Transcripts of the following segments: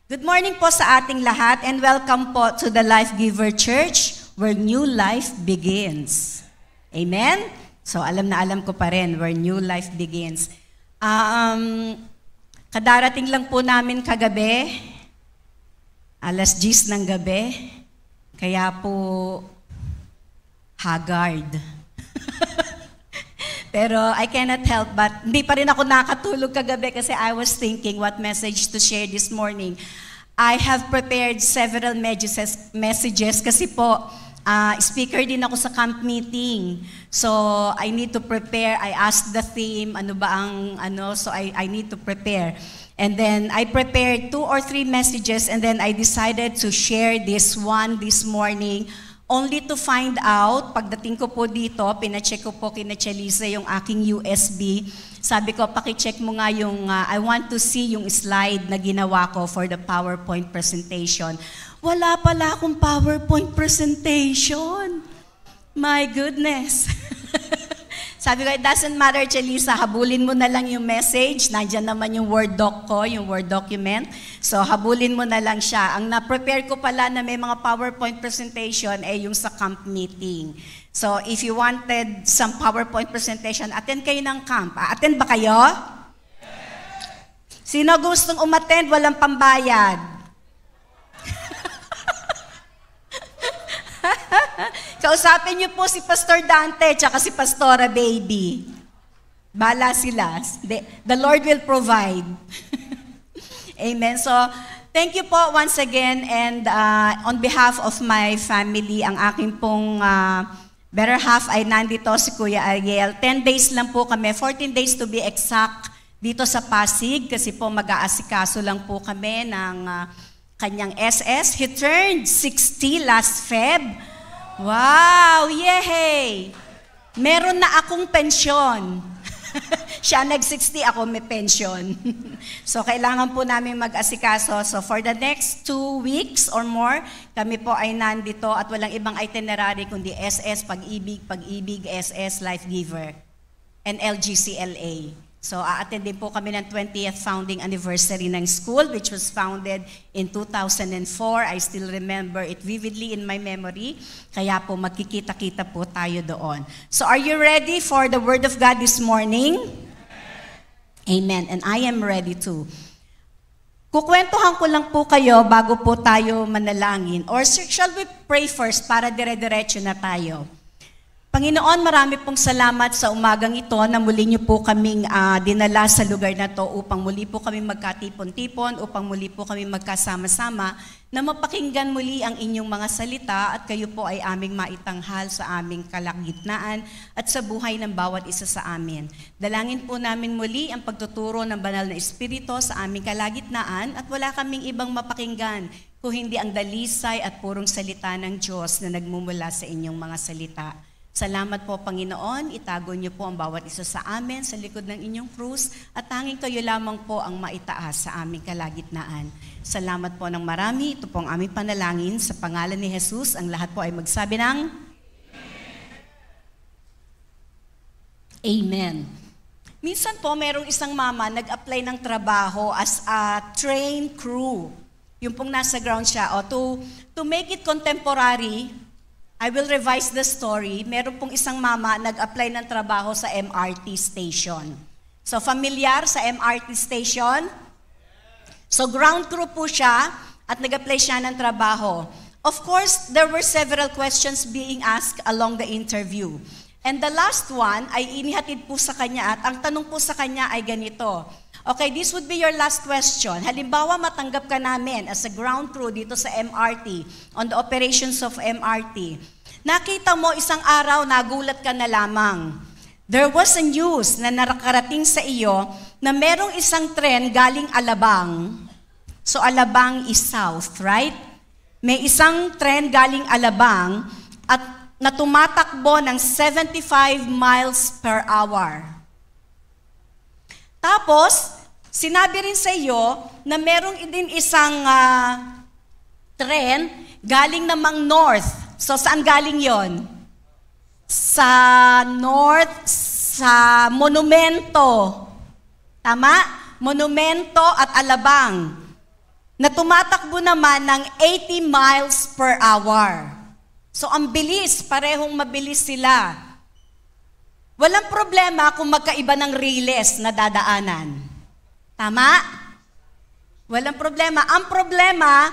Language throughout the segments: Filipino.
Good morning po sa ating lahat and welcome po to the Life Giver Church where new life begins. Amen? So alam na alam ko pa rin where new life begins. Kadarating lang po namin kagabi, alas 10 ng gabi, kaya po haggard. Pero I cannot help but hindi pa rin ako nakatulog kagabi kasi I was thinking what message to share this morning. I have prepared several messages kasi po speaker din ako sa camp meeting. So I need to prepare. I asked the theme, ano ba ang so I need to prepare. And then I prepared 2 or 3 messages and then I decided to share this one this morning. Only to find out, pagdating ko po dito, pinacheck ko po kina Chalisa yung aking USB. Sabi ko, pakicheck mo nga yung, I want to see yung slide na ginawa ko for the PowerPoint presentation. Wala pala akong PowerPoint presentation. My goodness. Sabi ko, it doesn't matter, Chalisa, habulin mo na lang yung message. Nandiyan naman yung Word doc ko, yung Word document. So, habulin mo na lang siya. Ang na-prepare ko pala na may mga PowerPoint presentation ay yung sa camp meeting. So, if you wanted some PowerPoint presentation, attend kayo ng camp. Attend ba kayo? Sino gustong umattend, walang pambayad? Kausapin niyo po si Pastor Dante tsaka si Pastora Baby. Bala sila. The Lord will provide. Amen. So, thank you po once again and on behalf of my family, ang aking pong better half ay nandito si Kuya Ariel. 10 days lang po kami, 14 days to be exact dito sa Pasig kasi po mag-aasikaso lang po kami ng kanyang SS. He turned 60 last Feb. Wow! Yehey! Meron na akong pensyon. Siya nag-60, ako may pension. So, kailangan po namin mag-asikaso. So, for the next 2 weeks or more, kami po ay nandito at walang ibang itinerary kundi SS, Pag-ibig, SS, Life Giver, and LGCLA. So, a-attend po kami ng 20th founding anniversary ng school, which was founded in 2004. I still remember it vividly in my memory. Kaya po, magkikita-kita po tayo doon. So, are you ready for the Word of God this morning? Amen. And I am ready too. Kukwentuhan ko lang po kayo bago po tayo manalangin. Or shall we pray first para dire-diretso na tayo? Panginoon, marami pong salamat sa umagang ito na muli niyo po kaming dinala sa lugar na to upang muli po kami magkatipon-tipon, upang muli po kami magkasama-sama, na mapakinggan muli ang inyong mga salita at kayo po ay aming maitanghal sa aming kalagitnaan at sa buhay ng bawat isa sa amin. Dalangin po namin muli ang pagtuturo ng banal na Espiritu sa aming kalagitnaan at wala kaming ibang mapakinggan kung hindi ang dalisay at purong salita ng Diyos na nagmumula sa inyong mga salita. Salamat po, Panginoon. Itago niyo po ang bawat isa sa amin sa likod ng inyong krus at tanging kayo lamang po ang maitaas sa aming kalagitnaan. Salamat po ng marami. Ito po ang aming panalangin sa pangalan ni Jesus. Ang lahat po ay magsabi ng Amen. Minsan po, merong isang mama nag-apply ng trabaho as a train crew. Yung pong nasa ground siya. To make it contemporary, I will revise the story. Meron pong isang mama nag-apply ng trabaho sa MRT station. So, familiar sa MRT station? So, ground crew po siya at nag-apply siya ng trabaho. Of course, there were several questions being asked along the interview. And the last one ay inihatid po sa kanya at ang tanong po sa kanya ay ganito. Okay, this would be your last question. Halimbawa, matanggap ka namin as a ground crew dito sa MRT, on the operations of MRT. Nakita mo isang araw, nagulat ka na lamang. There was a news na nakarating sa iyo na merong isang tren galing Alabang. So, Alabang is south, right? May isang tren galing Alabang at na tumatakbo ng 75 miles per hour. Tapos, sinabi rin sa iyo na merong din isang tren galing namang north. So, saan galing yon? Sa north, sa Monumento. Tama? Monumento at Alabang. na tumatakbo naman ng 80 miles per hour. So ang bilis, parehong mabilis sila. Walang problema kung magkaiba ng riles na dadaanan. Tama? Walang problema. Ang problema,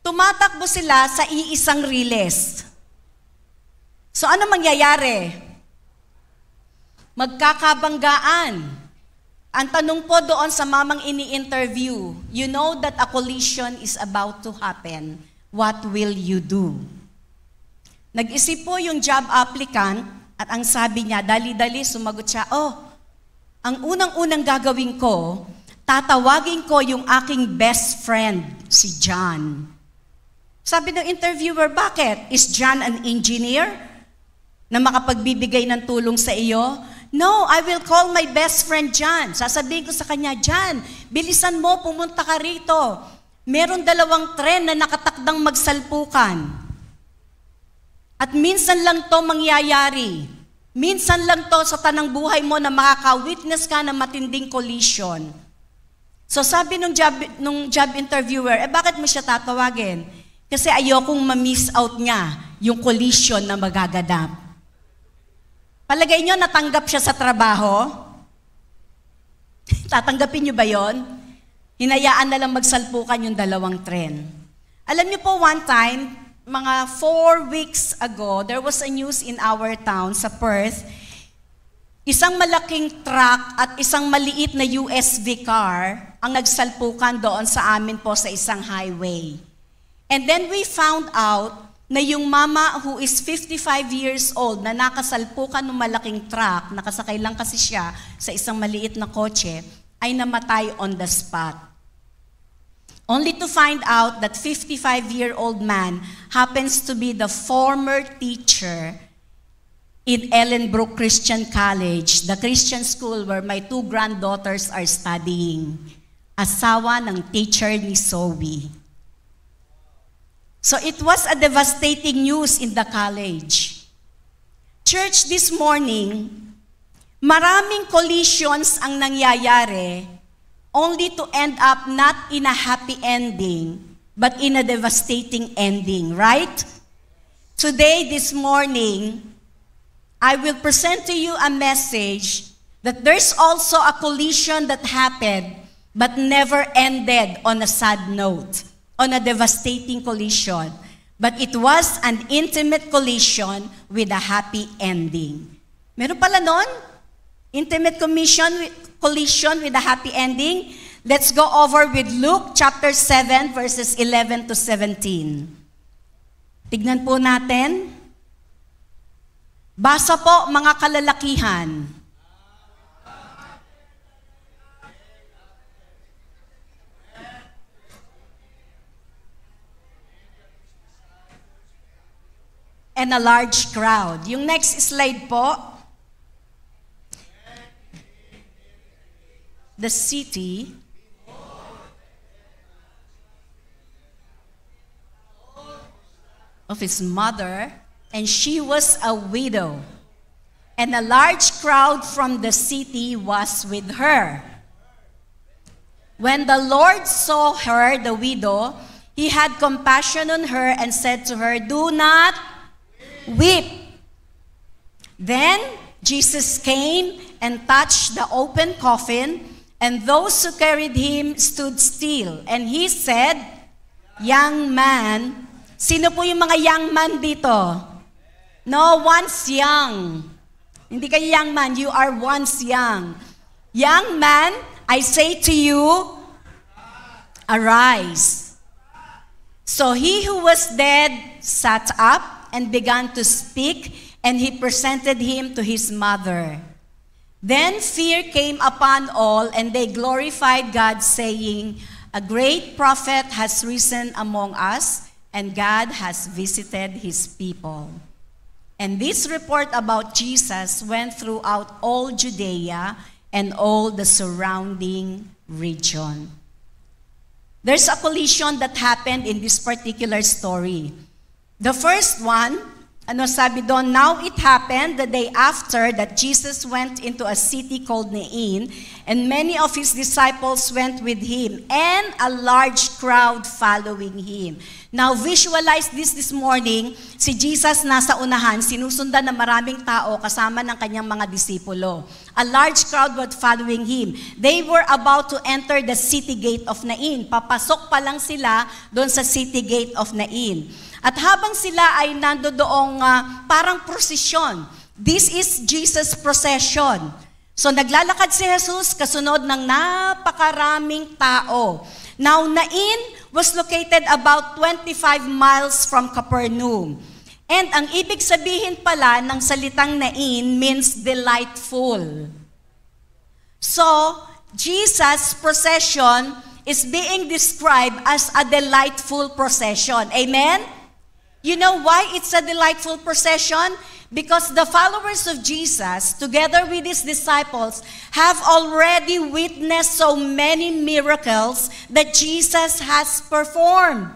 tumatakbo sila sa iisang riles. So ano mangyayari? Magkakabanggaan. Ang tanong po doon sa mamang ini-interview, you know that a collision is about to happen. What will you do? Nag-isip po yung job applicant at ang sabi niya, dali-dali sumagot siya, ang unang-unang gagawin ko, tatawagin ko yung aking best friend, si John. Sabi ng interviewer, bakit? Is John an engineer na makapagbibigay ng tulong sa iyo? No, I will call my best friend John. Sasabihin ko sa kanya, John, bilisan mo, pumunta ka rito. Meron 2 tren na nakatakdang magsalpukan. At minsan lang to mangyayari. Minsan lang to sa tanang buhay mo na makaka-witness ka ng matinding collision. So sabi nung job interviewer, bakit mo siya tatawagin? Kasi ayokong ma-miss out niya yung collision na magaganap. Palagay nyo, natanggap siya sa trabaho? Tatanggapin nyo ba yon? Hinayaan na lang magsalpukan yung 2 tren. Alam nyo po, one time, mga 4 weeks ago, there was a news in our town sa Perth, isang malaking truck at isang maliit na USV car ang nagsalpukan doon sa amin po sa isang highway. And then we found out na yung mama who is 55 years old na nakasalpukan ng malaking truck, nakasakay lang kasi siya sa isang maliit na kotse, ay namatay on the spot. Only to find out that 55-year-old man happens to be the former teacher in Ellenbrook Christian College, the Christian school where my 2 granddaughters are studying. Asawa ng teacher ni Zoe. So it was a devastating news in the college. Church, this morning, maraming collisions ang nangyayari only to end up not in a happy ending, but in a devastating ending, right? Today, this morning, I will present to you a message that there's also a collision that happened but never ended on a sad note, on a devastating collision. But it was an intimate collision with a happy ending. Meron pala nun? Intimate collision with a happy ending? Let's go over with Luke chapter 7 verses 11 to 17. Tignan po natin. Basa po mga kalalakihan. And a large crowd. Yung next slide po. The city of his mother, and she was a widow. And a large crowd from the city was with her. When the Lord saw her, the widow, he had compassion on her and said to her, "Do not weep." Then Jesus came and touched the open coffin, and those who carried him stood still. And he said, "Young man," sino po yung mga young man dito? No, once young. Hindi kayo young man, you are once young. Young man, I say to you, arise. So he who was dead sat up and began to speak, and he presented him to his mother. Then fear came upon all, and they glorified God, saying, "A great prophet has risen among us, and God has visited his people." And this report about Jesus went throughout all Judea and all the surrounding region. There's a collision that happened in this particular story. The first one, Ano sabi doon? Now it happened the day after that Jesus went into a city called Nain, and many of his disciples went with him, and a large crowd following him. Now visualize this morning, si Jesus nasa unahan, sinusundan ng maraming tao kasama ng kanyang mga disipulo. A large crowd was following him. They were about to enter the city gate of Nain. Papasok pa lang sila doon sa city gate of Nain. At habang sila ay nandoong parang prosesyon, this is Jesus' procession. So naglalakad si Jesus kasunod ng napakaraming tao. Now Nain was located about 25 miles from Capernaum. And ang ibig sabihin pala ng salitang Nain means delightful. So Jesus' procession is being described as a delightful procession. Amen? You know why it's a delightful procession? Because the followers of Jesus, together with his disciples, have already witnessed so many miracles that Jesus has performed.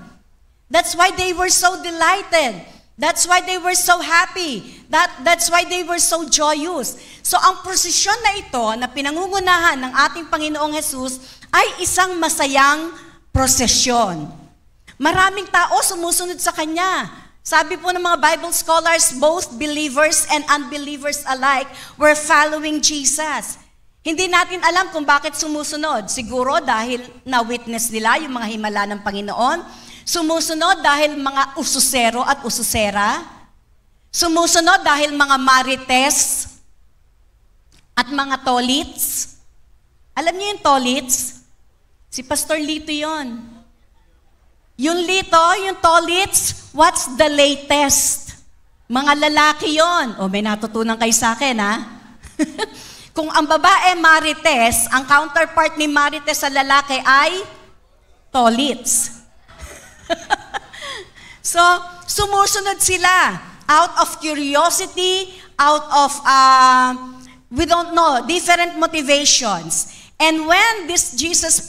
That's why they were so delighted. That's why they were so happy. That's why they were so joyous. So ang prosesyon na ito na pinangungunahan ng ating Panginoong Jesus ay isang masayang prosesyon. Maraming tao sumusunod sa Kanya. Sabi po ng mga Bible scholars, both believers and unbelievers alike were following Jesus. Hindi natin alam kung bakit sumusunod. Siguro dahil na-witness nila yung mga himala ng Panginoon. Sumusunod dahil mga ususero at ususera. Sumusunod dahil mga marites at mga tolits. Alam niyo yung tolits? Si Pastor Lito yon. Yung lito, yung tolits, what's the latest? Mga lalaki yon. O, may natutunan kayo sa akin, ha? Kung ang babae marites, ang counterpart ni marites sa lalaki ay tolits. So, sumusunod sila out of curiosity, out of, we don't know, different motivations. And when this Jesus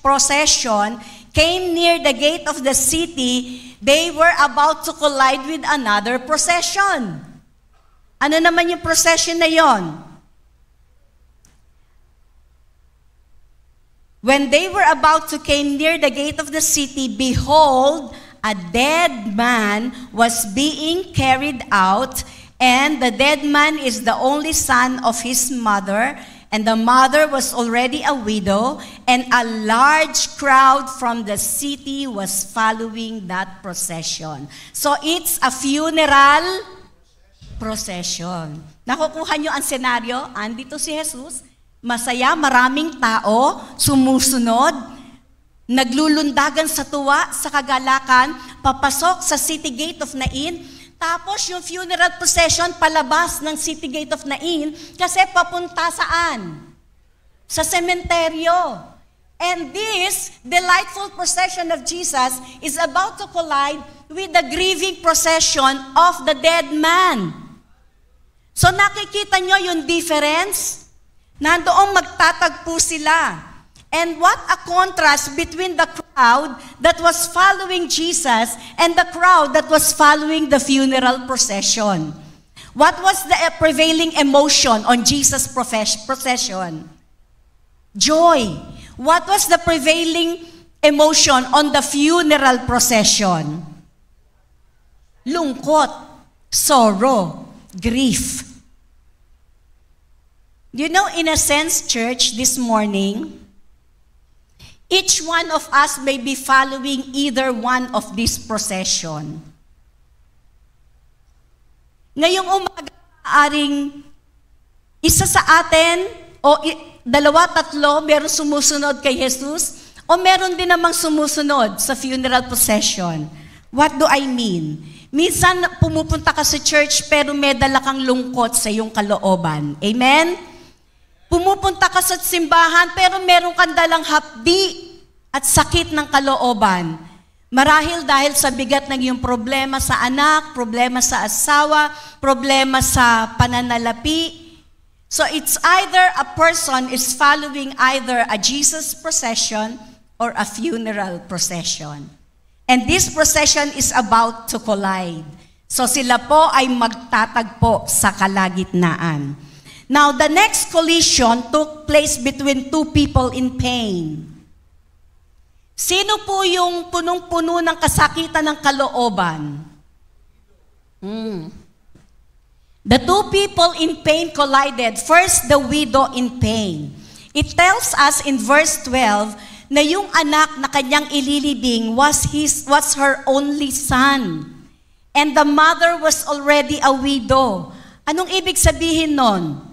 procession came near the gate of the city, they were about to collide with another procession. Ano naman yung procession na yon? When they were about to came near the gate of the city, behold, a dead man was being carried out, and the dead man is the only son of his mother, and the mother was already a widow, and a large crowd from the city was following that procession. So it's a funeral procession. Nakukuha nyo ang senaryo? Andito si Jesus, masaya, maraming tao, sumusunod, naglulundagan sa tuwa, sa kagalakan, papasok sa city gate of Nain. Tapos yung funeral procession palabas ng city gate of Nain kasi papunta saan? Sa sementeryo. And this delightful procession of Jesus is about to collide with the grieving procession of the dead man. So nakikita nyo yung difference? Nandoong magtatagpo sila. And what a contrast between the crowd that was following Jesus and the crowd that was following the funeral procession. What was the prevailing emotion on Jesus' procession? Joy. What was the prevailing emotion on the funeral procession? Lungkot, sorrow, grief. You know, in a sense, church, this morning, each one of us may be following either one of this procession. Ngayong umaga, maaring isa sa atin, o dalawa, tatlo, meron sumusunod kay Jesus, o meron din namang sumusunod sa funeral procession. What do I mean? Minsan, pumupunta ka sa church, pero may dala kang lungkot sa iyong kalooban. Amen? Pumupunta ka sa simbahan, pero meron kang dalang hapdi at sakit ng kalooban. Marahil dahil sa bigat ng iyong problema sa anak, problema sa asawa, problema sa pananalapi. So it's either a person is following either a Jesus procession or a funeral procession. And this procession is about to collide. So sila po ay magtatagpo sa kalagitnaan. Now, the next collision took place between two people in pain. Sino po yung punong-puno ng kasakitan ng kalooban? The two people in pain collided. First, the widow in pain. It tells us in verse 12 na yung anak na kanyang ililibing was her only son. And the mother was already a widow. Anong ibig sabihin nun?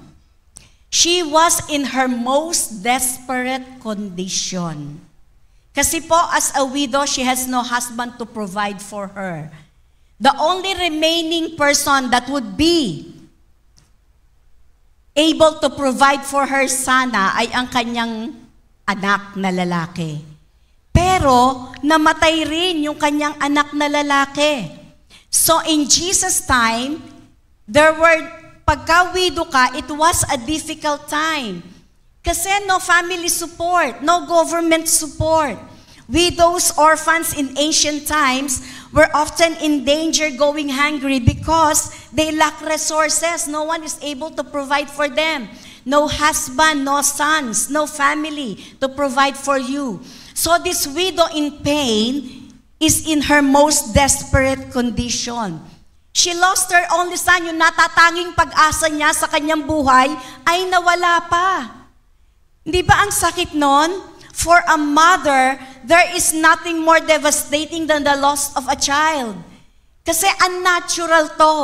She was in her most desperate condition. Kasi po, as a widow, she has no husband to provide for her. The only remaining person that would be able to provide for her sana ay ang kanyang anak na lalaki. Pero, namatay rin yung kanyang anak na lalaki. So, in Jesus' time, pagka-widow ka, it was a difficult time. Kasi no family support, no government support. Widows, orphans in ancient times were often in danger going hungry because they lack resources. No one is able to provide for them. No husband, no sons, no family to provide for you. So this widow in pain is in her most desperate condition. She lost her only son, yung natatanging pag-asa niya sa kanyang buhay ay nawala pa. Di ba ang sakit nun? For a mother, there is nothing more devastating than the loss of a child. Kasi unnatural to.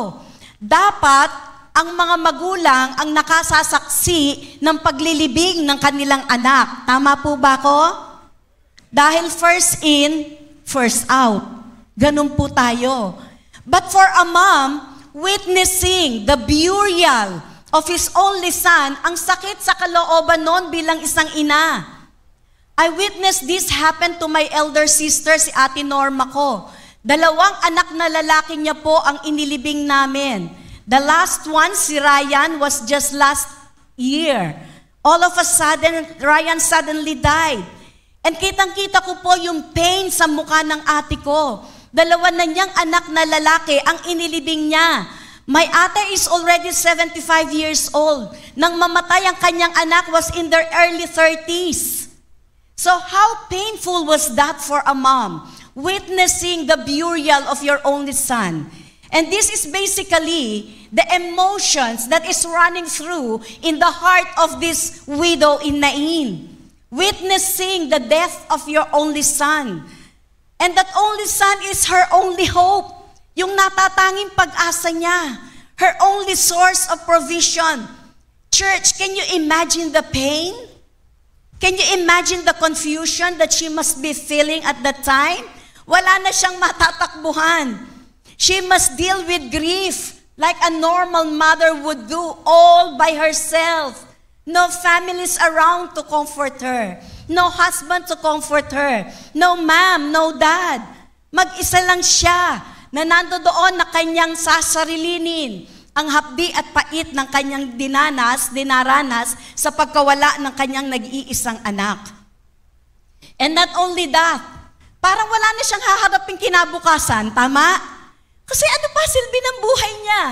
Dapat, ang mga magulang ang nakasasaksi ng paglilibing ng kanilang anak. Tama po ba ko? Dahil first in, first out. Ganun po tayo. But for a mom, witnessing the burial of his only son, ang sakit sa kalooban noon bilang isang ina. I witnessed this happen to my elder sister, si Ate Norma ko. 2 anak na lalaki niya po ang inilibing namin. The last one, si Ryan, was just last year. All of a sudden, Ryan suddenly died. And kitang-kita ko po yung pain sa mukha ng ate ko. 2 na niyang anak na lalaki ang inilibing niya. My ate is already 75 years old. Nang mamatay ang kanyang anak was in their early 30s. So how painful was that for a mom, witnessing the burial of your only son? And this is basically the emotions that is running through in the heart of this widow in Nain, witnessing the death of your only son. And that only son is her only hope, yung natatanging pag-asa niya, her only source of provision. Church, can you imagine the pain? Can you imagine the confusion that she must be feeling at that time? Wala na siyang matatakbuhan. She must deal with grief like a normal mother would do all by herself. No families around to comfort her. No husband to comfort her. No mom, no dad. Mag-isa lang siya na nandoon na kanyang sasarilinin ang hapdi at pait ng kanyang dinaranas sa pagkawala ng kanyang nag-iisang anak. And not only that, parang wala na siyang haharaping kinabukasan, tama? Kasi ano pa silbi ng buhay niya?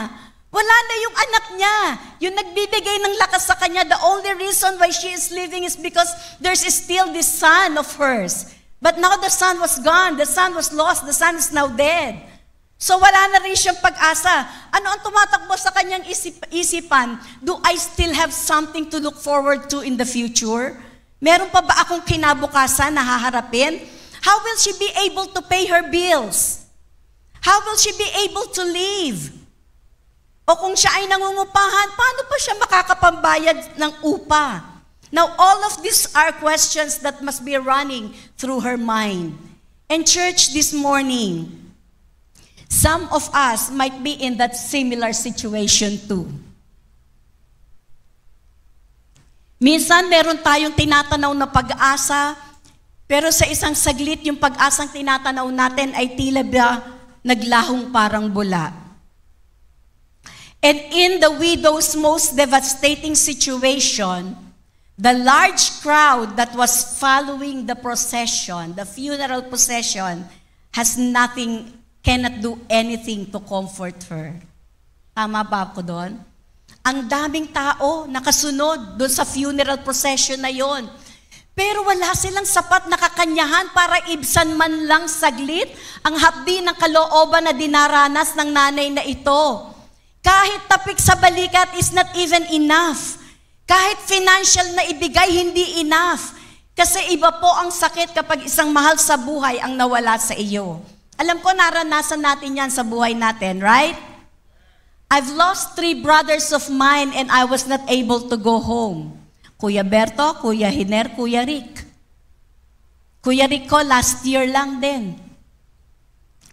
Wala na yung anak niya. Yung nagbibigay ng lakas sa kanya, the only reason why she is living is because there's still this son of hers. But now the son was gone, the son was lost, the son is now dead. So wala na rin siyang pag-asa. Ano ang tumatakbo sa kanyang isipan? Do I still have something to look forward to in the future? Meron pa ba akong kinabukasan na haharapin? How will she be able to pay her bills? How will she be able to live? O kung siya ay nangungupahan, paano pa siya makakapambayad ng upa? Now, all of these are questions that must be running through her mind. And church, this morning, some of us might be in that similar situation too. Minsan, meron tayong tinatanaw na pag-asa, pero sa isang saglit, yung pag-asang tinatanaw natin ay tila ba naglahong parang bula. And in the widow's most devastating situation, the large crowd that was following the procession, the funeral procession, has nothing cannot do anything to comfort her. Tama ba ako doon? Ang daming tao nakasunod doon sa funeral procession na yon. Pero wala silang sapat na kakanyahan para ibsan man lang saglit ang hapdi ng kalooban na dinaranas ng nanay na ito. Kahit tapik sa balikat is not even enough. Kahit financial na ibigay, hindi enough. Kasi iba po ang sakit kapag isang mahal sa buhay ang nawala sa iyo. Alam ko naranasan natin yan sa buhay natin, right? I've lost 3 brothers of mine and I was not able to go home. Kuya Berto, Kuya Hiner, Kuya Rick. Kuya Rick ko last year lang din.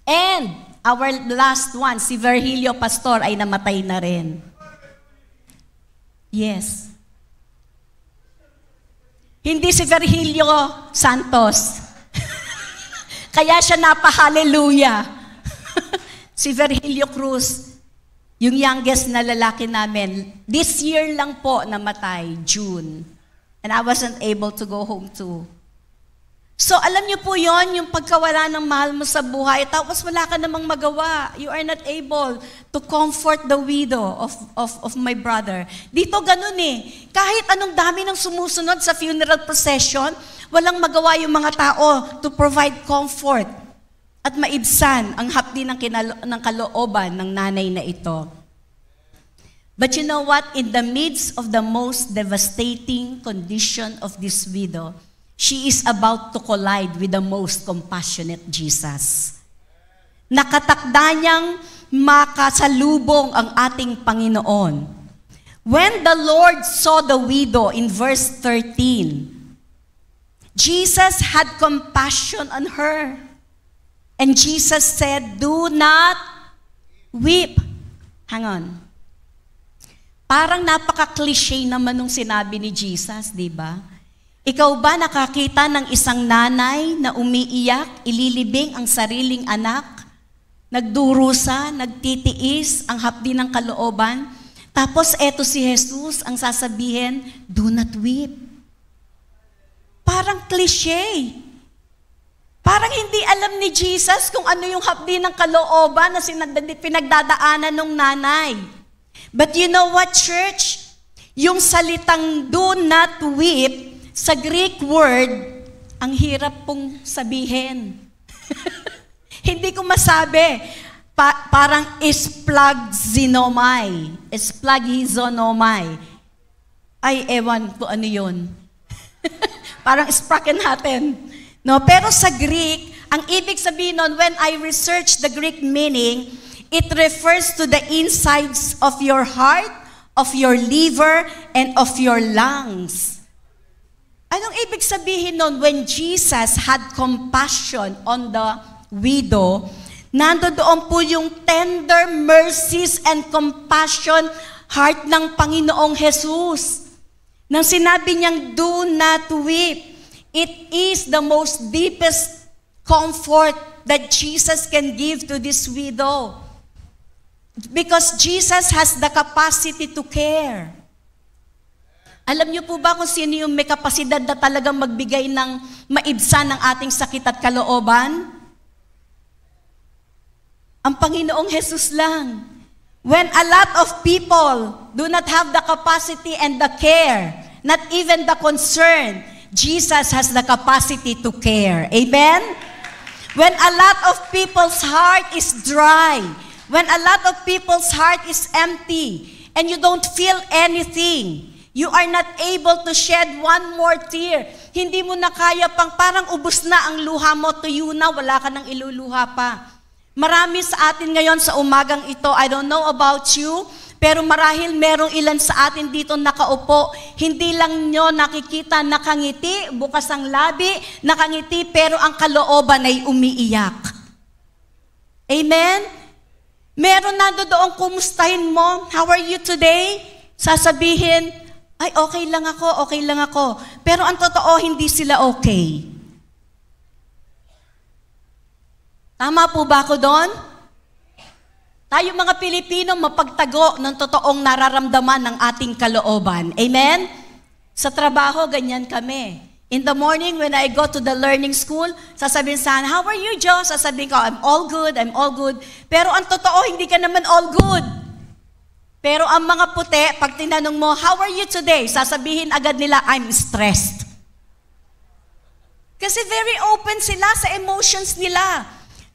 And our last one, si Virgilio Pastor ay namatay na rin. Yes. Hindi si Virgilio Santos. Kaya siya napa-hallelujah. Si Virgilio Cruz, yung youngest na lalaki namin, this year lang po namatay, June. And I wasn't able to go home too. So alam niyo po yon, yung pagkawala ng mahal mo sa buhay, tapos wala ka namang magawa. You are not able to comfort the widow of my brother. Dito ganun eh. Kahit anong dami ng sumusunod sa funeral procession, walang magawa yung mga tao to provide comfort at maibsan ang hapdi ng kalooban ng nanay na ito. But you know what? In the midst of the most devastating condition of this widow, she is about to collide with the most compassionate Jesus. Nakatakda niyang makasalubong ang ating Panginoon. When the Lord saw the widow in verse 13, Jesus had compassion on her. And Jesus said, "Do not weep." Hang on. Parang napaka-cliche naman nung sinabi ni Jesus, di ba? Ikaw ba nakakita ng isang nanay na umiiyak, ililibing ang sariling anak, nagdurusa, nagtitiis ang hapdi ng kalooban, tapos eto si Jesus ang sasabihin, "Do not weep." Parang cliche. Parang hindi alam ni Jesus kung ano yung hapdi ng kalooban na pinagdadaanan ng nanay. But you know what, church? Yung salitang "do not weep" sa Greek word, ang hirap pong sabihin. Hindi ko masabi. Parang isplagzinomai. Isplagizonomai. Ay, ewan ko ano yun. Parang ispraken natin. No, pero sa Greek, ang ibig sabihin nun, when I research the Greek meaning, it refers to the insides of your heart, of your liver, and of your lungs. Anong ibig sabihin nun? When Jesus had compassion on the widow, nandoon po yung tender mercies and compassion heart ng Panginoong Jesus. Nang sinabi niyang, "Do not weep," it is the most deepest comfort that Jesus can give to this widow. Because Jesus has the capacity to care. Alam niyo po ba kung sino yung may kapasidad na talagang magbigay ng maibsan ng ating sakit at kalooban? Ang Panginoong Jesus lang. When a lot of people do not have the capacity and the care, not even the concern, Jesus has the capacity to care. Amen? When a lot of people's heart is dry, when a lot of people's heart is empty, and you don't feel anything, you are not able to shed one more tear. Hindi mo na kaya parang ubos na ang luha mo, tuyo na, wala ka nang iluluha pa. Marami sa atin ngayon sa umagang ito, I don't know about you, pero marahil merong ilan sa atin dito nakaupo, hindi lang nyo nakikita nakangiti, bukas ang labi, nakangiti, pero ang kalooban ay umiiyak. Amen? Meron na doon, kumustahin mo, "How are you today?" Sasabihin, "Ay, okay lang ako, okay lang ako." Pero ang totoo, hindi sila okay. Tama po ba ako doon? Tayo mga Pilipino, mapagtago ng totoong nararamdaman ng ating kalooban. Amen? Sa trabaho, ganyan kami. In the morning, when I go to the learning school, sasabihin sa akin, how are you, Jo? Sasabihin ko, I'm all good. Pero ang totoo, hindi ka naman all good. Pero ang mga puti, pag tinanong mo, how are you today? Sasabihin agad nila, I'm stressed. Kasi very open sila sa emotions nila.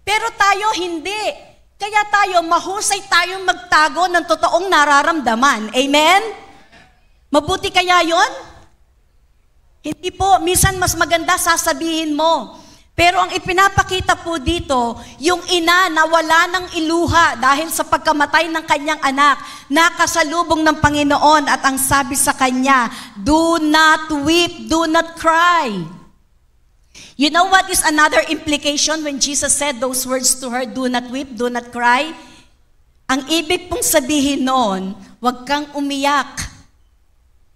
Pero tayo, hindi. Kaya tayo, mahusay tayong magtago ng totoong nararamdaman. Amen? Mabuti kaya yon? Hindi po, minsan mas maganda sasabihin mo. Pero ang ipinapakita po dito, yung ina na wala ng iluha dahil sa pagkamatay ng kanyang anak, nakasalubong ng Panginoon at ang sabi sa kanya, do not weep, do not cry. You know what is another implication when Jesus said those words to her, do not weep, do not cry? Ang ibig pong sabihin noon, huwag kang umiyak,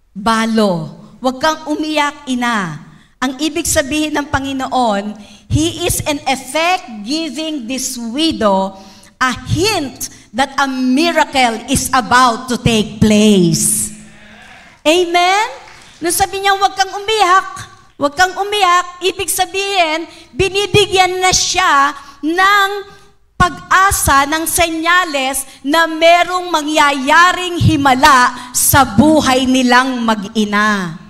balo. Huwag kang umiyak, ina. Ang ibig sabihin ng Panginoon, He is in effect giving this widow a hint that a miracle is about to take place. Amen? Nung sabi niya, huwag kang umiyak, ibig sabihin, binibigyan na siya ng pag-asa, ng senyales na merong mangyayaring himala sa buhay nilang mag-ina.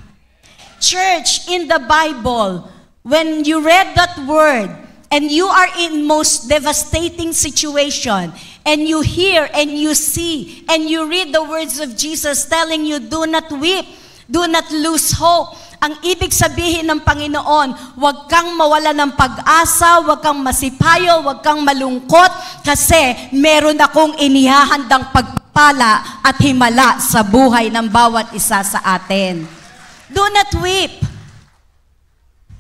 Church, in the Bible, when you read that word and you are in most devastating situation and you hear and you see and you read the words of Jesus telling you, do not weep, do not lose hope. Ang ibig sabihin ng Panginoon, huwag kang mawala ng pag-asa, huwag kang masipayo, huwag kang malungkot kasi meron akong inihahandang pagpala at himala sa buhay ng bawat isa sa atin. Do not weep.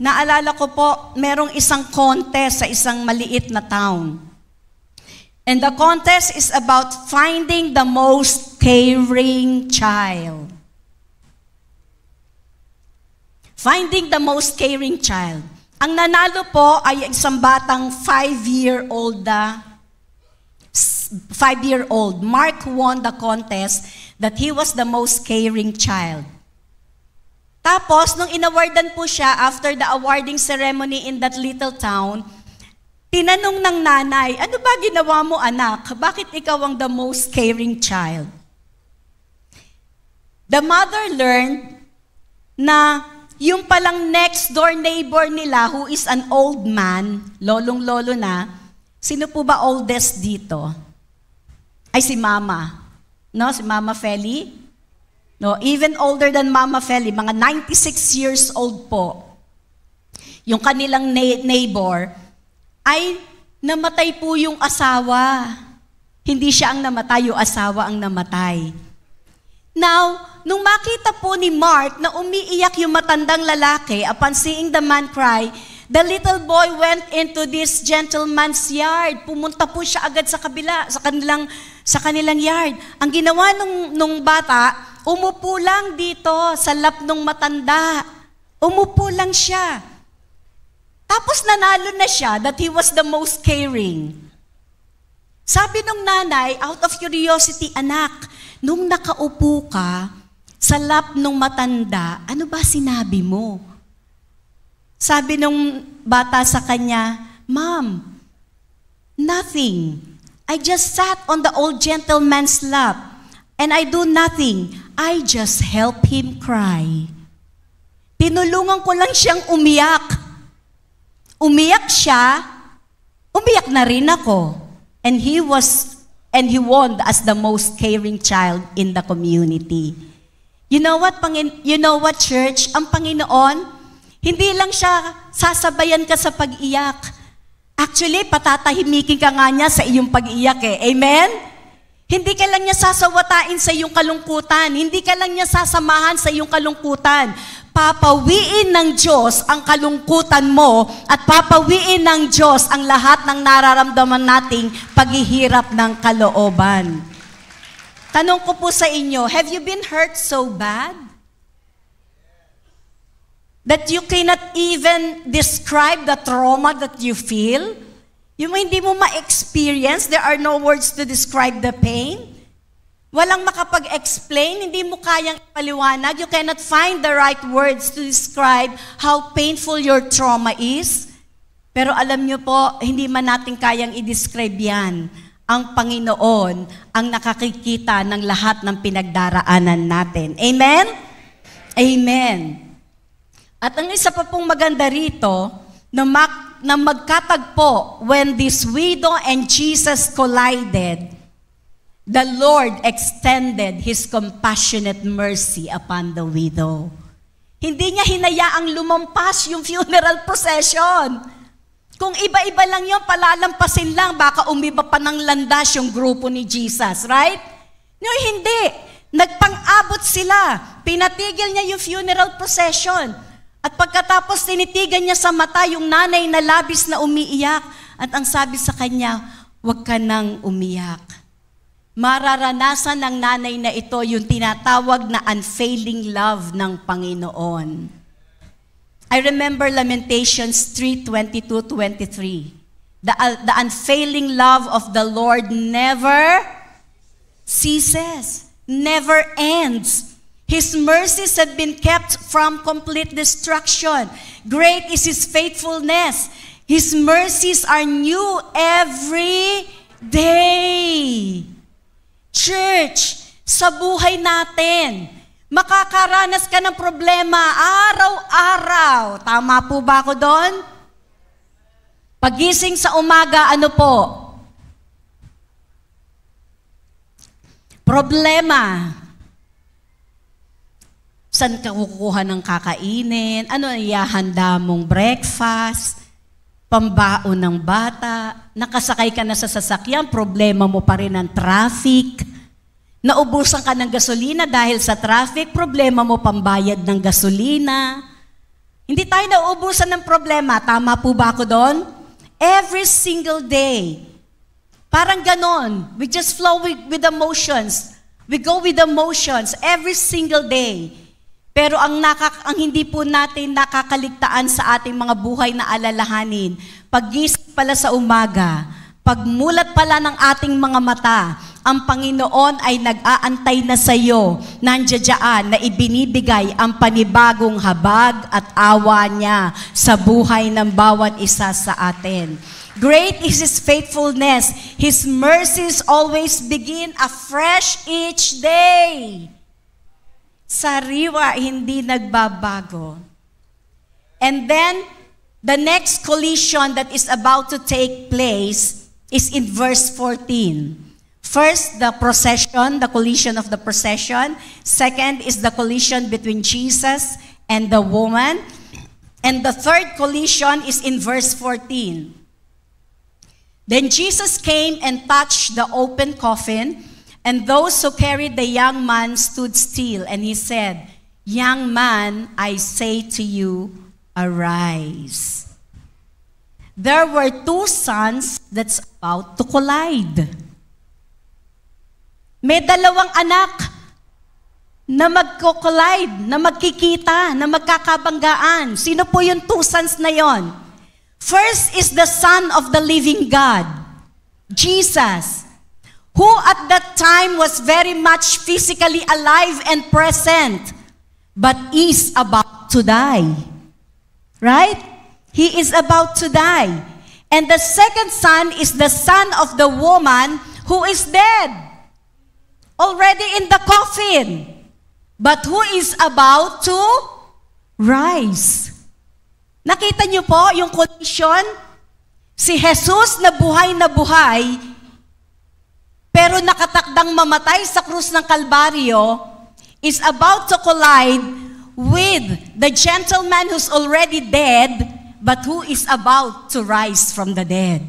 Naalala ko po, merong isang contest sa isang maliit na town. And the contest is about finding the most caring child. Finding the most caring child. Ang nanalo po ay isang batang 5-year-old. Mark won the contest that he was the most caring child. Tapos, nung inawardan po siya after the awarding ceremony in that little town, tinanong ng nanay, ano ba ginawa mo, anak? Bakit ikaw ang the most caring child? The mother learned na yung palang next door neighbor nila who is an old man, lolong-lolo na, sino po ba oldest dito? Ay si Mama. No, si Mama Feli. No, even older than Mama Feli, mga 96 years old po. Yung kanilang neighbor ay namatay po yung asawa. Hindi siya ang namatay, yung asawa ang namatay. Now, nung makita po ni Mark na umiiyak yung matandang lalaki, upon seeing the man cry, the little boy went into this gentleman's yard. Pumunta po siya agad sa kabila, sa kanilang yard. Ang ginawa nung bata, umupo lang dito sa lap ng matanda. Umupo lang siya. Tapos nanalo na siya that he was the most caring. Sabi nung nanay, out of curiosity, anak, nung nakaupo ka sa lap ng matanda, ano ba sinabi mo? Sabi nung bata sa kanya, Mom, nothing. I just sat on the old gentleman's lap and I do nothing. I just help him cry. Tinulungan ko lang siyang umiyak. Umiyak siya, umiyak na rin ako. And he won as the most caring child in the community. You know what, church? Ang Panginoon, hindi lang siya sasabayan ka sa pag-iyak. Actually, patatahimikin ka nga niya sa iyong pag-iyak eh. Amen? Hindi ka lang niya sasawatain sa iyong kalungkutan. Hindi ka lang niya sasamahan sa iyong kalungkutan. Papawiin ng Diyos ang kalungkutan mo at papawiin ng Diyos ang lahat ng nararamdaman nating paghihirap ng kalooban. Tanong ko po sa inyo, have you been hurt so bad that you cannot even describe the trauma that you feel? Yung hindi mo ma-experience, there are no words to describe the pain. Walang makapag-explain, hindi mo kayang ipaliwanag. You cannot find the right words to describe how painful your trauma is. Pero alam niyo po, hindi man natin kayang i-describe yan. Ang Panginoon ang nakakikita ng lahat ng pinagdaraanan natin. Amen? Amen. At ang isa pa pong maganda rito, na magkatagpo when this widow and Jesus collided, the Lord extended His compassionate mercy upon the widow. Hindi niya hinayaang lumampas yung funeral procession. Kung iba-iba lang yun, palalampasin lang, baka umiba pa ng landas yung grupo ni Jesus, right? No, hindi. Nagpang-abot sila. Pinatigil niya yung funeral procession. At pagkatapos tinitigan niya sa mata yung nanay na labis na umiiyak. At ang sabi sa kanya, huwag ka nang umiyak. Mararanasan ng nanay na ito yung tinatawag na unfailing love ng Panginoon. I remember Lamentations 3:22-23. The unfailing love of the Lord never ceases, never ends. His mercies have been kept from complete destruction. Great is His faithfulness. His mercies are new every day. Church, sa buhay natin, makakaranas ka ng problema araw-araw. Tama po ba ako doon? Pagising sa umaga, ano po? Problema. Saan ka kukuha ng kakainin? Ano ihahanda mong breakfast? Pambaon ng bata? Nakasakay ka na sa sasakyan, problema mo pa rin ang traffic. Naubusan ka ng gasolina dahil sa traffic, problema mo pambayad ng gasolina. Hindi tayo nauubusan ng problema. Tama po ba ako doon? Every single day. Parang ganon. We just flow with the motions. We go with the motions every single day. Pero ang hindi po natin nakakaligtaan sa ating mga buhay na alalahanin, paggising pala sa umaga, pagmulat pala ng ating mga mata, ang Panginoon ay nag-aantay na sa iyo, nandiyan na ibinibigay ang panibagong habag at awa niya sa buhay ng bawat isa sa atin. Great is His faithfulness. His mercies always begin afresh each day. Sariwa, hindi nagbabago. And then, the next collision that is about to take place is in verse 14. First, the procession, the collision of the procession. Second is the collision between Jesus and the woman. And the third collision is in verse 14. Then Jesus came and touched the open coffin, and those who carried the young man stood still, and He said, "Young man, I say to you, arise." There were two suns that's about to collide. May dalawang anak na magko-collide, na magkikita, na magkakabanggaan. Sino po yung two sons na yon? First is the Son of the living God, Jesus, who at that time was very much physically alive and present, but is about to die. Right? He is about to die. And the second son is the son of the woman who is dead, already in the coffin, but who is about to rise. Nakita niyo po yung collision? Si Jesus na buhay, pero nakatakdang mamatay sa krus ng Kalbaryo, is about to collide with the gentleman who's already dead, but who is about to rise from the dead.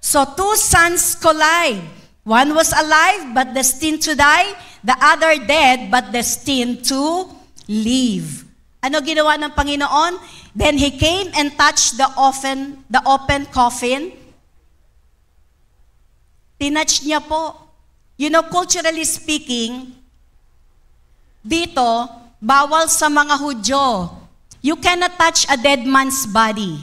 So two sons collide. One was alive, but destined to die. The other dead, but destined to live. Ano ginawa ng Panginoon? Then He came and touched the open coffin. Tinouch niya po. You know, culturally speaking, dito, bawal sa mga Hudyo. You cannot touch a dead man's body.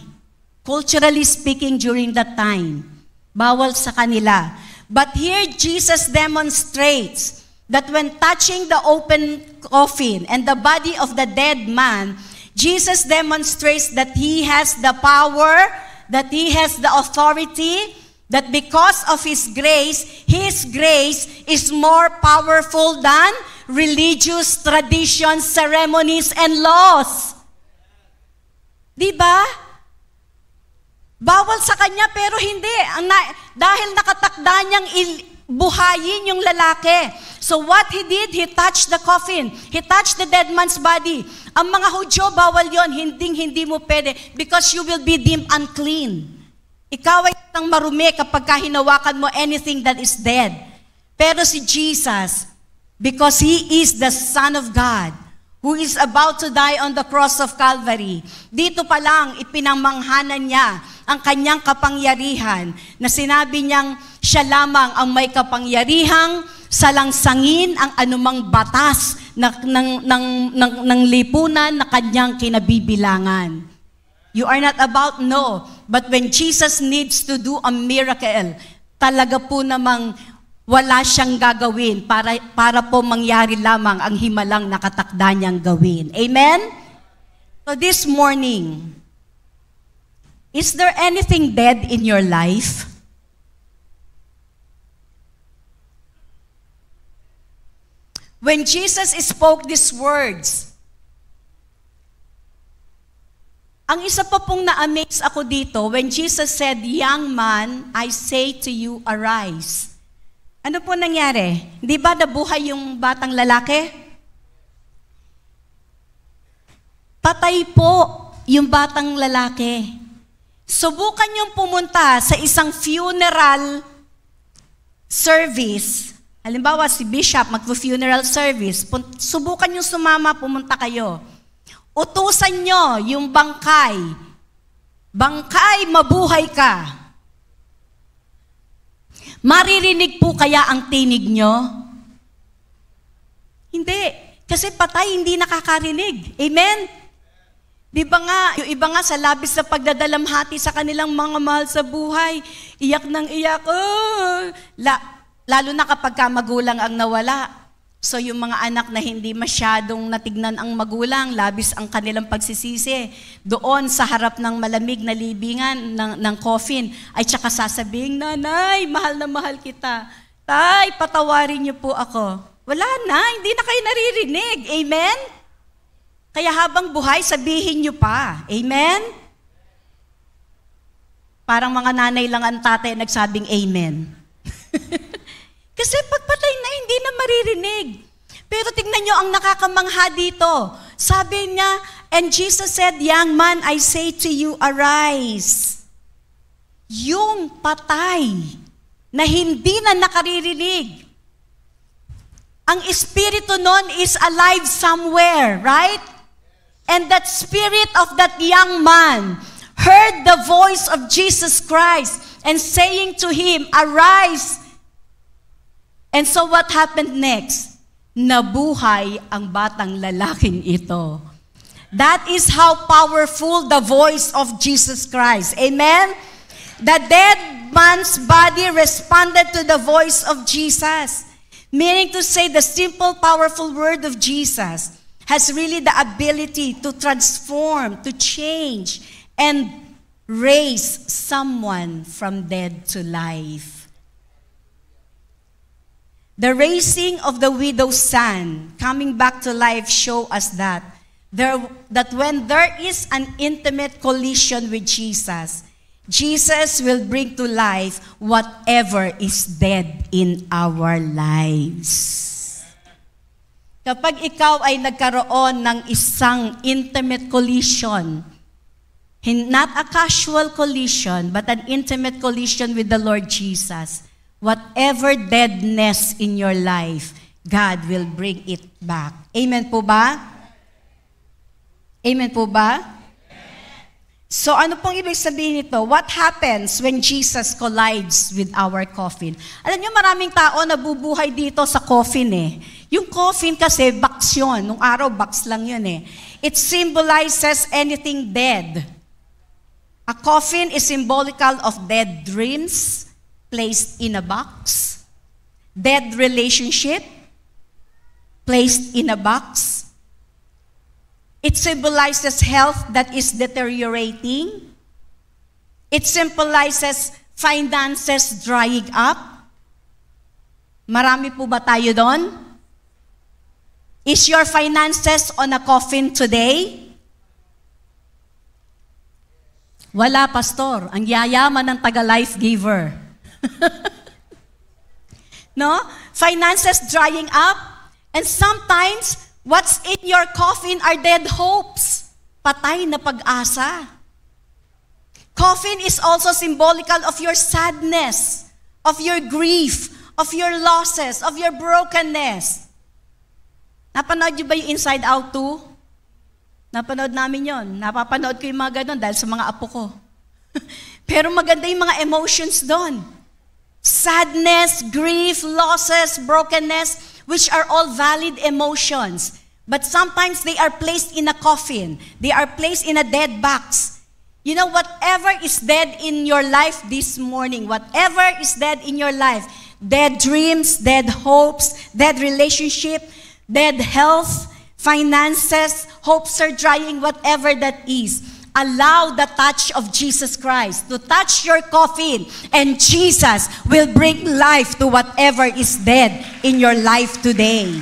Culturally speaking, during that time, bawal sa kanila. But here Jesus demonstrates that when touching the open coffin and the body of the dead man, Jesus demonstrates that He has the power, that He has the authority, that because of His grace is more powerful than religious traditions, ceremonies, and laws. Diba? Bawal sa Kanya pero hindi. Dahil nakatakda niyang buhayin yung lalaki. So what He did, He touched the coffin. He touched the dead man's body. Ang mga Hudyo, bawal yon. Hindi mo pwede because you will be deemed unclean. Ikaw ay tang marumi kapag hinawakan mo anything that is dead. Pero si Jesus, because He is the Son of God, who is about to die on the cross of Calvary, dito pa lang ipinamanghanan niya ang kanyang kapangyarihan na sinabi niyang siya lamang ang may kapangyarihang salangsangin ang anumang batas ng lipunan na kanyang kinabibilangan. You are not about, no. But when Jesus needs to do a miracle, talaga po namang wala siyang gagawin para po mangyari lamang ang himalang nakatakda niyang gawin. Amen? So this morning, is there anything dead in your life? When Jesus spoke these words, ang isa pa pong na-amaze ako dito, when Jesus said, "Young man, I say to you, arise." Ano po nangyari? Di ba nabuhay yung batang lalaki? Patay po yung batang lalaki. Subukan yung pumunta sa isang funeral service. Halimbawa, si Bishop magpo-funeral service. Subukan yung sumama, pumunta kayo. Utusan nyo yung bangkay. Bangkay, mabuhay ka. Maririnig po kaya ang tinig nyo? Hindi. Kasi patay, hindi nakakarinig. Amen? Di ba nga, yung iba nga sa labis na pagdadalamhati sa kanilang mga mahal sa buhay, iyak ng iyak, lalo na kapag magulang ang nawala. So yung mga anak na hindi masyadong natignan ang magulang, labis ang kanilang pagsisisi, doon sa harap ng malamig na libingan ng coffin, ay tsaka sasabing, "Nanay, mahal na mahal kita. Tay, patawarin niyo po ako." Wala na, hindi na kayo naririnig. Amen? Kaya habang buhay, sabihin niyo pa. Amen? Parang mga nanay lang ang tatay nagsabing amen. Kasi pagpatay na, hindi na maririnig. Pero tingnan nyo ang nakakamangha dito. Sabi niya, and Jesus said, "Young man, I say to you, arise." Yung patay na hindi na nakaririnig. Ang espiritu nun is alive somewhere, right? And that spirit of that young man heard the voice of Jesus Christ and saying to him, "Arise." And so what happened next? Nabuhay ang batang lalaking ito. That is how powerful the voice of Jesus Christ. Amen? The dead man's body responded to the voice of Jesus. Meaning to say, the simple, powerful word of Jesus has really the ability to transform, to change, and raise someone from dead to life. The raising of the widow's son, coming back to life, show us that when there is an intimate collision with Jesus, Jesus will bring to life whatever is dead in our lives. Kapag ikaw ay nagkaroon ng isang intimate collision, not a casual collision, but an intimate collision with the Lord Jesus, whatever deadness in your life, God will bring it back. Amen po ba? Amen po ba? So ano pong ibig sabihin nito? What happens when Jesus collides with our coffin? Alam niyo, maraming tao nabubuhay dito sa coffin eh. Yung coffin kasi, box yun. Nung araw, box lang yun eh. It symbolizes anything dead. A coffin is symbolical of dead dreams, placed in a box. Dead relationship, placed in a box. It symbolizes health that is deteriorating. It symbolizes finances drying up. Marami po ba tayo doon? Is your finances on a coffin today? Wala, pastor. Ang yayaman ng taga-life giver. No? Finances drying up. And sometimes, what's in your coffin are dead hopes. Patay na pag-asa. Coffin is also symbolical of your sadness, of your grief, of your losses, of your brokenness. Napanood niyo ba yung Inside Out 2? Napanood namin yon. Napapanood ko yung mga ganon dahil sa mga apo ko. Pero maganda yung mga emotions doon. Sadness, grief, losses, brokenness, which are all valid emotions. But sometimes they are placed in a coffin. They are placed in a dead box. You know, whatever is dead in your life this morning, whatever is dead in your life, dead dreams, dead hopes, dead relationship, dead health, finances, hopes are drying, whatever that is. Allow the touch of Jesus Christ to touch your coffin, and Jesus will bring life to whatever is dead in your life today.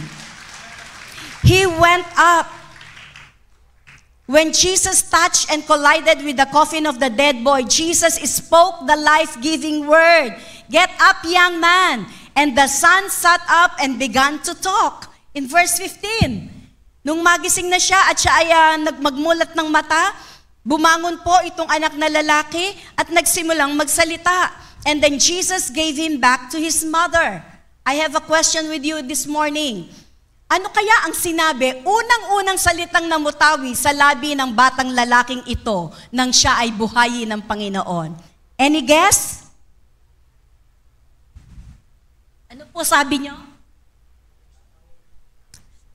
He went up. When Jesus touched and collided with the coffin of the dead boy, Jesus spoke the life-giving word, "Get up, young man." And the son sat up and began to talk. In verse 15, nung magising na siya at siya ay magmulat ng mata, bumangon po itong anak na lalaki at nagsimulang magsalita. And then Jesus gave him back to his mother. I have a question with you this morning. Ano kaya ang sinabi, unang-unang salitang namutawi sa labi ng batang lalaking ito nang siya ay buhayin ng Panginoon? Any guess? Ano po sabi niyo?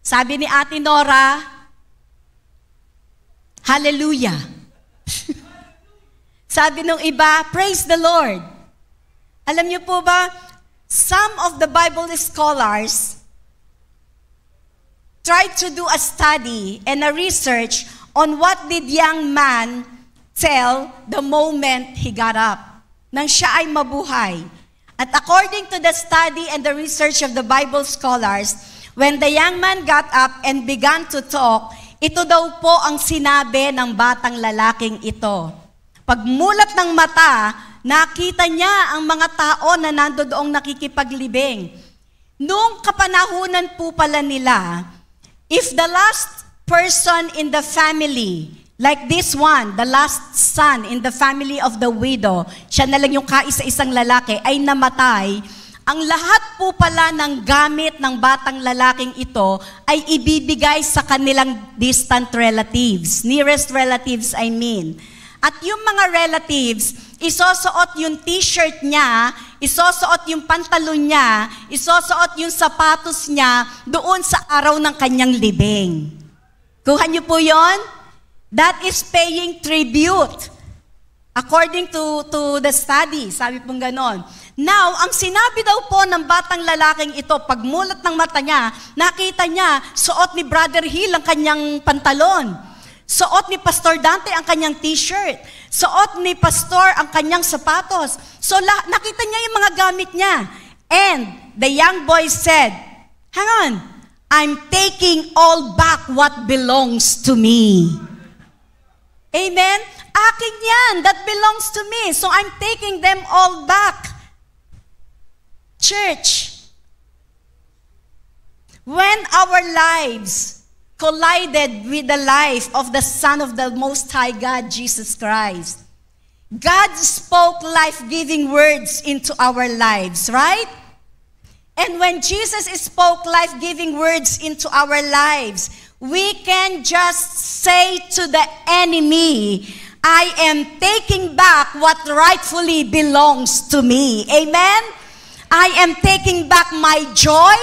Sabi ni Ate Nora, hallelujah. Sabi nung iba, praise the Lord. Alam niyo po ba, some of the Bible scholars tried to do a study and a research on what did young man tell the moment he got up, nang siya ay mabuhay. At according to the study and the research of the Bible scholars, when the young man got up and began to talk, ito daw po ang sinabi ng batang lalaking ito. Pagmulat ng mata, nakita niya ang mga tao na nandoong nakikipaglibing. Noong kapanahunan po pala nila, if the last person in the family, like this one, the last son in the family of the widow, siya na lang yung kaisa-isang lalaki, ay namatay, ang lahat po pala ng gamit ng batang lalaking ito ay ibibigay sa kanilang distant relatives, nearest relatives I mean. At yung mga relatives, isosuot yung t-shirt niya, isosuot yung pantalon niya, isosuot yung sapatos niya doon sa araw ng kanyang libing. Kuha niyo po yon? That is paying tribute. According to the study, sabi pong ganon. Now, ang sinabi daw po ng batang lalaking ito, pagmulat ng mata niya, nakita niya, suot ni Brother Hill ang kanyang pantalon. Suot ni Pastor Dante ang kanyang t-shirt. Suot ni Pastor ang kanyang sapatos. So, nakita niya yung mga gamit niya. And the young boy said, hang on, I'm taking all back what belongs to me. Amen? Akin yan, that belongs to me. So, I'm taking them all back. Church, when our lives collided with the life of the Son of the Most High God, Jesus Christ, God spoke life-giving words into our lives, right? And when Jesus spoke life-giving words into our lives, we can just say to the enemy, I am taking back what rightfully belongs to me. Amen? I am taking back my joy.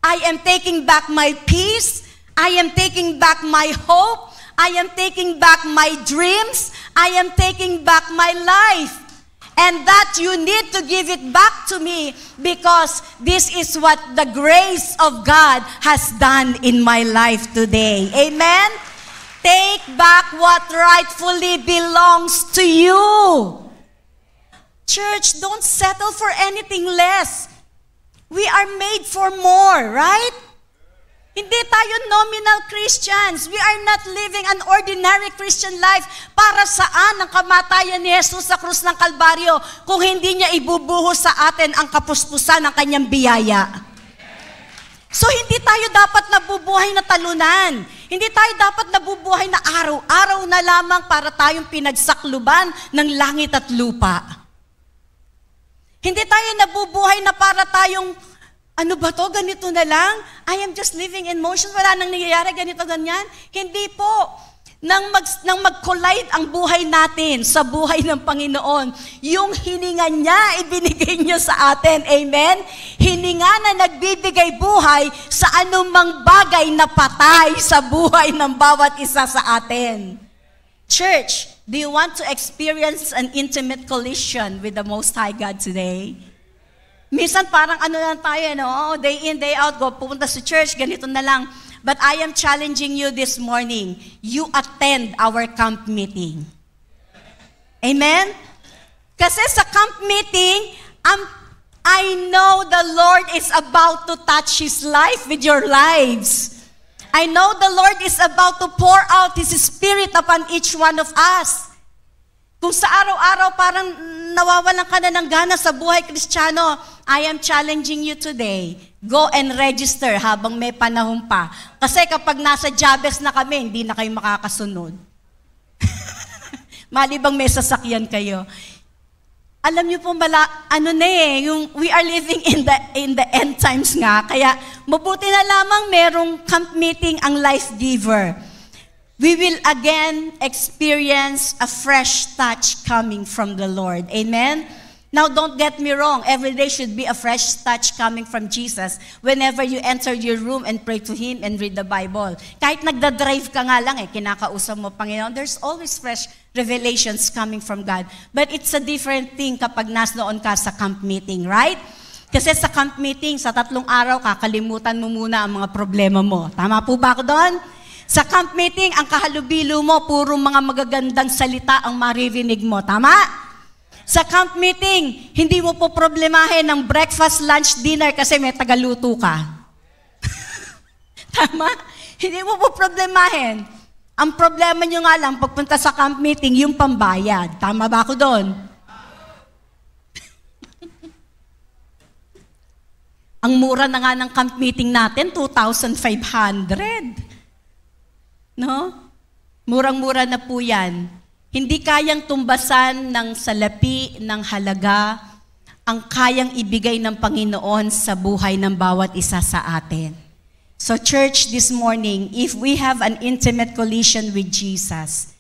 I am taking back my peace. I am taking back my hope. I am taking back my dreams. I am taking back my life. And that you need to give it back to me because this is what the grace of God has done in my life today. Amen? Take back what rightfully belongs to you. Church, don't settle for anything less. We are made for more, right? Hindi tayo nominal Christians. We are not living an ordinary Christian life. Para saan ang kamatayan ni Jesus sa krus ng Kalbaryo kung hindi niya ibubuhos sa atin ang kapuspusan ng kanyang biyaya? So hindi tayo dapat nabubuhay na talunan. Hindi tayo dapat nabubuhay na araw-araw na lamang para tayong pinagsakluban ng langit at lupa. Hindi tayo nabubuhay na para tayong ano ba to? Ganito na lang? I am just living in motion. Wala nang nangyayari, ganito, ganyan. Hindi po. Nang mag-collide ang buhay natin sa buhay ng Panginoon, yung hininga niya, ibinigay niya sa atin. Amen? Hininga na nagbibigay buhay sa anumang bagay na patay sa buhay ng bawat isa sa atin. Church, do you want to experience an intimate collision with the Most High God today? Minsan parang ano lang tayo, no? Day in, day out, pupunta sa church, ganito na lang. But I am challenging you this morning. You attend our camp meeting. Amen? Kasi sa camp meeting, I know the Lord is about to touch His life with your lives. I know the Lord is about to pour out His Spirit upon each one of us. Kung sa araw-araw parang nawawalan ka na ng gana sa buhay Kristiyano, I am challenging you today. Go and register habang may panahon pa. Kasi kapag nasa Jabez na kami, hindi na kayo makakasunod. Malibang may sasakyan kayo. Alam niyo po we are living in the end times nga. Kaya mabuti na lamang merong camp meeting ang Life Giver. We will again experience a fresh touch coming from the Lord. Amen? Now, don't get me wrong. Every day should be a fresh touch coming from Jesus whenever you enter your room and pray to Him and read the Bible. Kahit nagda-drive ka nga lang, kinakausap mo, Panginoon, there's always fresh revelations coming from God. But it's a different thing kapag nasnoon ka sa camp meeting, right? Kasi sa camp meeting, sa 3 araw, kakalimutan mo muna ang mga problema mo. Tama po ba ako doon? Sa camp meeting, ang kahalubilo mo, puro mga magagandang salita ang maririnig mo. Tama? Sa camp meeting, hindi mo po problemahin ng breakfast, lunch, dinner kasi may tagaluto ka. Tama? Hindi mo po problemahin. Ang problema nyo nga lang, pagpunta sa camp meeting, yung pambayad. Tama ba ako doon? Ang mura na nga ng camp meeting natin, 2,500. No? Murang-mura na po yan. Hindi kayang tumbasan ng salapi, ng halaga, ang kayang ibigay ng Panginoon sa buhay ng bawat isa sa atin. So church, this morning, if we have an intimate collision with Jesus,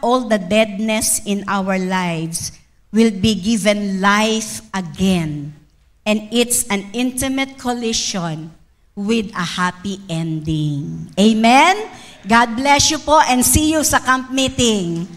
all the deadness in our lives will be given life again. And it's an intimate collision with a happy ending. Amen? God bless you po and see you sa camp meeting.